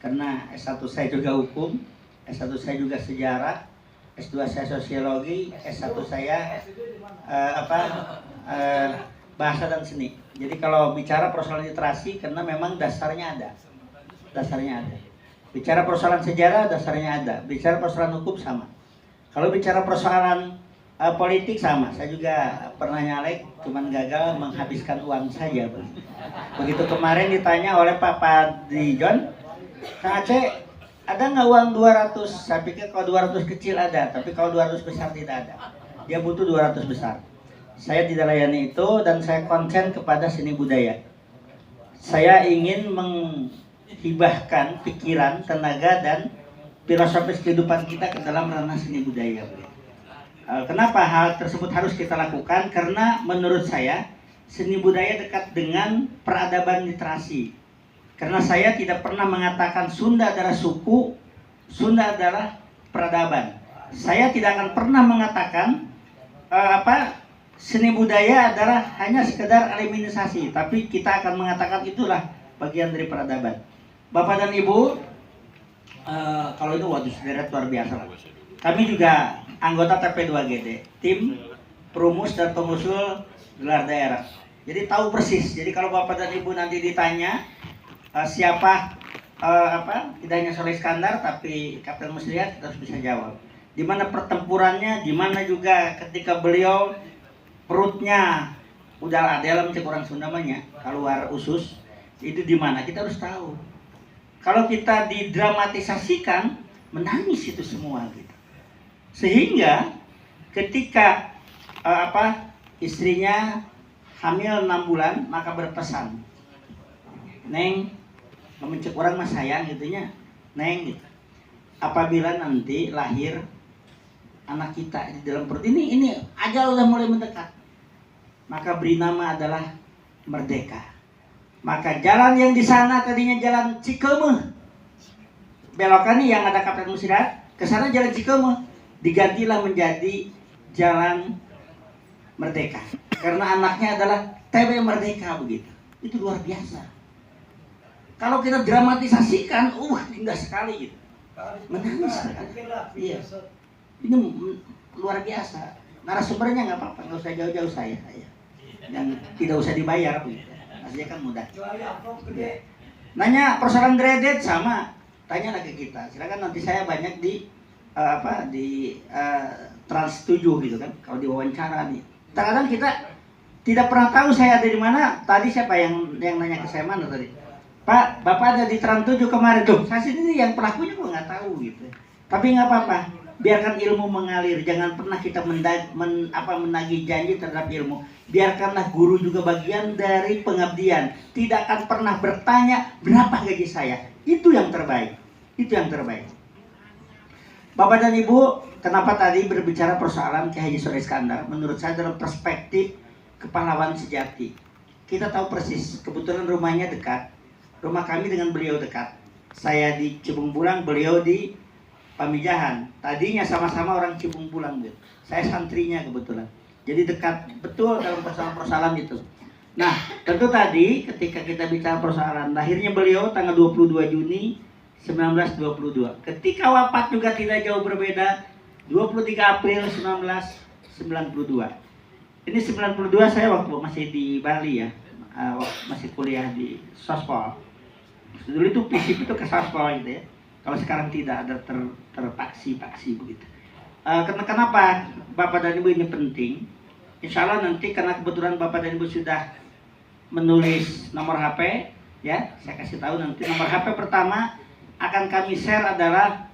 karena S1 saya juga hukum, S1 saya juga sejarah, S2 saya sosiologi, S1 saya bahasa dan seni. Jadi kalau bicara persoalan literasi, karena memang dasarnya ada. Bicara persoalan sejarah, dasarnya ada. Bicara persoalan hukum sama. Kalau bicara persoalan politik sama. Saya juga pernah nyalek, cuman gagal menghabiskan uang saja. Begitu kemarin ditanya oleh Pak Padrijon, Kang Aceh, ada nggak uang 200? Saya pikir kalau 200 kecil ada, tapi kalau 200 besar tidak ada. Dia butuh 200 besar. Saya tidak layani itu dan saya konsen kepada seni budaya. Saya ingin menghibahkan pikiran, tenaga, dan filosofis kehidupan kita ke dalam ranah seni budaya. Kenapa hal tersebut harus kita lakukan? Karena menurut saya seni budaya dekat dengan peradaban literasi. Karena saya tidak pernah mengatakan Sunda adalah suku, Sunda adalah peradaban. Saya tidak akan pernah mengatakan seni budaya adalah hanya sekedar eliminasi, tapi kita akan mengatakan itulah bagian dari peradaban. Bapak dan Ibu, kalau itu waduh sederet luar biasa. Kami juga anggota TP2GD, tim perumus dan pengusul gelar daerah. Jadi tahu persis. Jadi kalau Bapak dan Ibu nanti ditanya siapa tidak hanya Soleh Iskandar tapi Kapten Muslihat, kita harus bisa jawab. Di mana pertempurannya, di mana juga ketika beliau perutnya udah dalam cek orang Sunda namanya keluar usus, itu di mana kita harus tahu. Kalau kita didramatisasikan, menangis itu semua gitu. Sehingga ketika istrinya hamil 6 bulan, maka berpesan, Neng, mencek orang mah sayang gitunya, Neng gitu. Apabila nanti lahir anak kita di dalam perut ini ajal udah mulai mendekat, maka beri nama adalah Merdeka. Maka jalan yang di sana tadinya jalan Cikemeh, belokan nih yang ada Kapten Muslihat, ke sana jalan Cikemeh, digantilah menjadi jalan Merdeka. Karena anaknya adalah TB Merdeka begitu. Itu luar biasa. Kalau kita dramatisasikan, indah sekali gitu. Menangis sekali. Iya. Ini luar biasa. Narasumbernya nggak apa-apa, nggak usah jauh-jauh saya. Yang tidak usah dibayar begitu. Aslinya kan mudah. Nanya persoalan dreaded sama, tanya lagi kita. Silakan nanti saya banyak di Trans 7 gitu kan, kalau diwawancara nih. Terkadang kita tidak pernah tahu saya ada di mana. Tadi siapa yang nanya ke saya mana tadi? Pak, Bapak ada di Trans 7 kemarin tuh. Saya sendiri yang pelakunya kok nggak tahu gitu. Tapi nggak apa-apa. Biarkan ilmu mengalir. Jangan pernah kita menagih janji terhadap ilmu. Biarkanlah guru juga bagian dari pengabdian. Tidak akan pernah bertanya berapa gaji saya. Itu yang terbaik. Bapak dan Ibu, kenapa tadi berbicara persoalan Ki Haji Soleh Iskandar? Menurut saya dalam perspektif kepahlawan sejati. Kita tahu persis, kebetulan rumahnya dekat. Rumah kami dengan beliau dekat. Saya di Cibung Bulang, beliau di Pamijahan. Tadinya sama-sama orang Cibung Bulang. Saya santrinya kebetulan. Jadi dekat betul dalam persoalan-persoalan itu. Nah, tentu tadi ketika kita bicara persoalan lahirnya beliau tanggal 22 Juni 1922. Ketika wafat juga tidak jauh berbeda, 23 April 1992. Ini 92 saya waktu masih di Bali ya, masih kuliah di Sospol. Dulu itu fisip itu ke Sospol gitu ya. Kalau sekarang tidak ada terpaksi-paksi begitu. Kenapa Bapak dan Ibu ini penting? Insya Allah nanti karena kebetulan Bapak dan Ibu sudah menulis nomor HP, ya saya kasih tahu nanti nomor HP pertama akan kami share adalah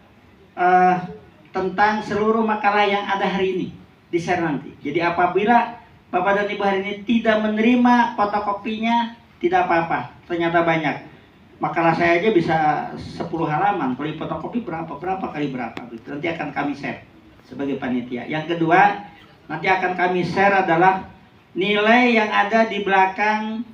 tentang seluruh makalah yang ada hari ini di share nanti. Jadi apabila Bapak dan Ibu hari ini tidak menerima fotokopinya, tidak apa-apa. Ternyata banyak. Makalah saya aja bisa 10 halaman. Kalau fotokopi berapa kali berapa. Nanti akan kami share sebagai panitia. Yang kedua, nanti akan kami share adalah nilai yang ada di belakang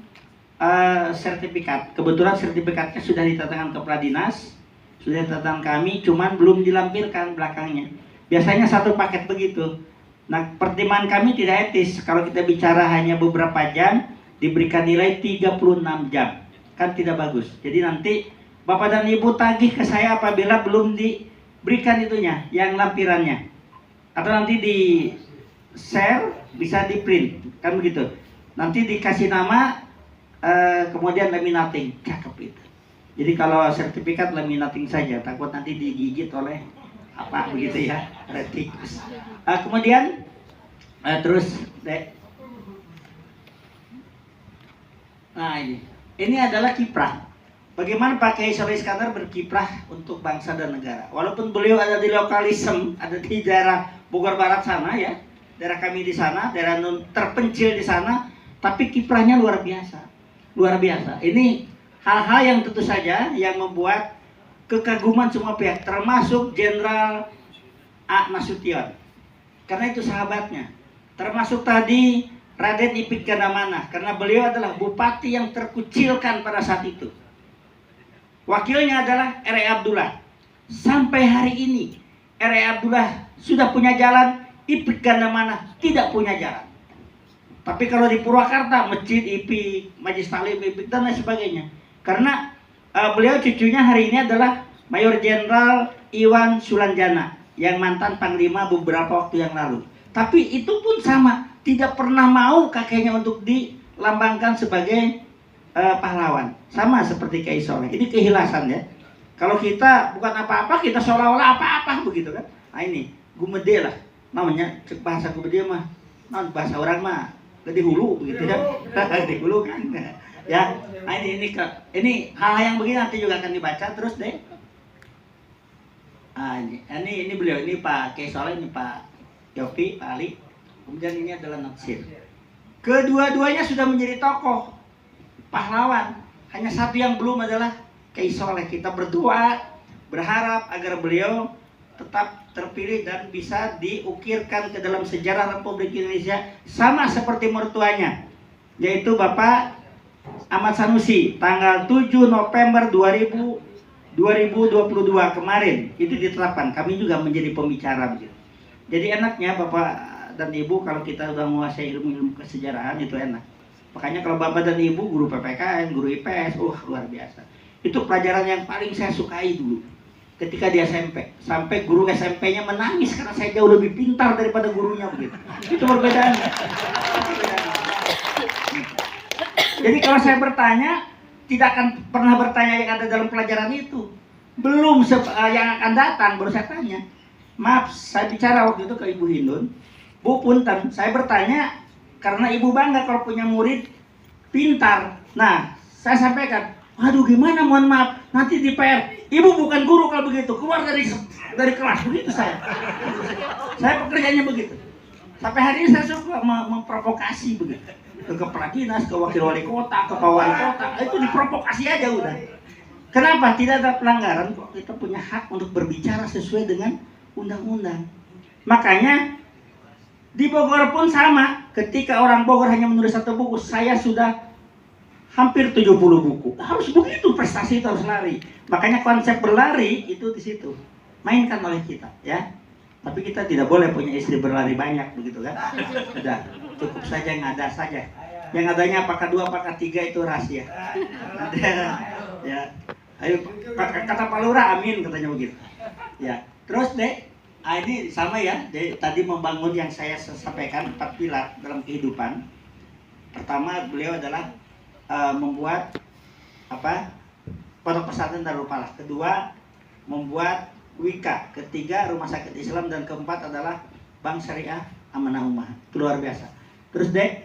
sertifikat. Kebetulan sertifikatnya sudah ditandatangan Kepala Dinas, sudah ditandatangan kami, cuman belum dilampirkan belakangnya. Biasanya satu paket begitu. Nah, pertimbangan kami tidak etis kalau kita bicara hanya beberapa jam diberikan nilai 36 jam. Kan tidak bagus. Jadi nanti Bapak dan Ibu tagih ke saya apabila belum diberikan itunya, yang lampirannya. Atau nanti di share, bisa di print, kan begitu. Nanti dikasih nama, kemudian laminating, cakep itu. Jadi kalau sertifikat laminating saja, takut nanti digigit oleh apa begitu ya, tikus. Kemudian terus nah ini adalah kiprah. Bagaimana Pak Kiai Soleh Iskandar berkiprah untuk bangsa dan negara. Walaupun beliau ada di lokalisme, ada di daerah Bogor Barat sana ya, daerah kami di sana, daerah terpencil di sana, tapi kiprahnya luar biasa, luar biasa. Ini hal-hal yang tentu saja yang membuat kekaguman semua pihak, termasuk Jenderal A. Nasution, karena itu sahabatnya. Termasuk tadi Raden Ipit Gandamana, karena beliau adalah bupati yang terkucilkan pada saat itu. Wakilnya adalah R.E. Abdullah. Sampai hari ini R.E. Abdullah sudah punya jalan, Ipit Gandamana tidak punya jalan. Tapi kalau di Purwakarta, Masjid Ipit, Majlis Taklim Ipit dan lain sebagainya. Karena beliau cucunya hari ini adalah Mayor Jenderal Iwan Sulanjana yang mantan Panglima beberapa waktu yang lalu. Tapi itu pun sama, tidak pernah mau kakeknya untuk dilambangkan sebagai pahlawan. Sama seperti Kiai Soleh. Ini kehilasan ya. Kalau kita bukan apa-apa, kita seolah-olah apa-apa begitu kan. Nah ini gumede lah namanya, cek bahasa gumede mah. Non bahasa orang mah gede hulu begitu ya. Gede hulu kan. Ya. Nah ini hal yang begini nanti juga akan dibaca terus deh. Ini beliau, ini Pak Kiai Soleh, ini Pak Yopi, Pak Ali. Kemudian ini adalah Natsir. Kedua-duanya sudah menjadi tokoh pahlawan. Hanya satu yang belum adalah Kiai Soleh. Kita berdoa, berharap agar beliau tetap terpilih dan bisa diukirkan ke dalam sejarah Republik Indonesia sama seperti mertuanya, yaitu Bapak Ahmad Sanusi, tanggal 7 November 2022 kemarin itu ditetapkan. Kami juga menjadi pembicara begitu. Jadi enaknya Bapak dan Ibu kalau kita sudah menguasai ilmu kesejarahan itu enak. Makanya kalau Bapak dan Ibu guru PPKN, guru IPS, luar biasa. Itu pelajaran yang paling saya sukai dulu ketika di SMP. Sampai guru SMP-nya menangis karena saya jauh lebih pintar daripada gurunya begitu. Itu perbedaannya. Jadi kalau saya bertanya, tidak akan pernah bertanya yang ada dalam pelajaran itu. Belum yang akan datang baru saya tanya. Maaf, saya bicara waktu itu ke Ibu Hindun. Bu punten, saya bertanya karena Ibu bangga kalau punya murid pintar. Nah, saya sampaikan, waduh gimana, mohon maaf, nanti di PR, Ibu bukan guru kalau begitu, keluar dari kelas, begitu saya. Saya pekerjaannya begitu. Sampai hari ini saya suka memprovokasi begitu. Ke kepala dinas, ke wakil wali kota, ke wali kota, itu diprovokasi aja udah. Kenapa? Tidak ada pelanggaran kok, kita punya hak untuk berbicara sesuai dengan undang-undang. Makanya di Bogor pun sama, ketika orang Bogor hanya menulis satu buku, saya sudah hampir 70 buku. Harus begitu, prestasi itu harus lari. Makanya konsep berlari itu di situ. Mainkan oleh kita, ya. Tapi kita tidak boleh punya istri berlari banyak begitu kan. Sudah, cukup saja yang ada saja. Yang adanya apakah 2, apakah 3 itu rahasia. Ya. Ayo kata Pak Lurah amin katanya begitu. Ya. Terus deh, ini sama ya, tadi membangun yang saya sampaikan 4 pilar dalam kehidupan. Pertama beliau adalah membuat pondok pesantren Darul Falah. Kedua membuat WIKA. Ketiga Rumah Sakit Islam, dan keempat adalah Bank Syariah Amanah Ummah. Itu luar biasa. Terus deh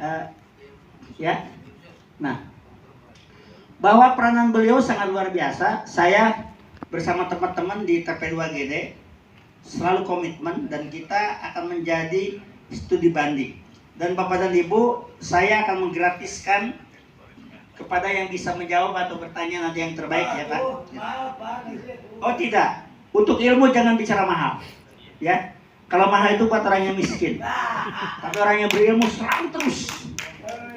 ya. Nah, bahwa peranan beliau sangat luar biasa. Saya bersama teman-teman di TP2GD selalu komitmen dan kita akan menjadi studi banding. Dan Bapak dan Ibu, saya akan menggratiskan kepada yang bisa menjawab atau bertanya nanti yang terbaik ya Pak. Oh tidak, untuk ilmu jangan bicara mahal, ya. Kalau mahal itu buat orang yang miskin. Tapi orang yang berilmu selalu terus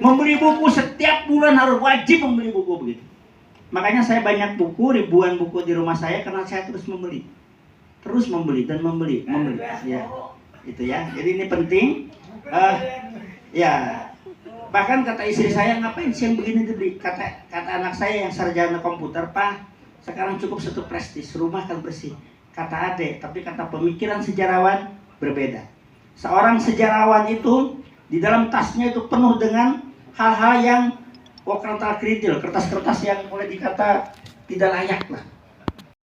membeli buku, setiap bulan harus wajib membeli buku begitu. Makanya saya banyak buku, ribuan buku di rumah saya karena saya terus membeli. Terus membeli dan membeli. Ya. Itu ya. Jadi ini penting. Ya. Bahkan kata istri saya, ngapain sih yang begini dibeli? Kata anak saya yang sarjana komputer, Pak, sekarang cukup satu prestis, rumah kan bersih. Kata Ade, tapi kata pemikiran sejarawan berbeda. Seorang sejarawan itu di dalam tasnya itu penuh dengan hal-hal yang kertas keritil, kertas-kertas yang boleh dikata tidak layak lah.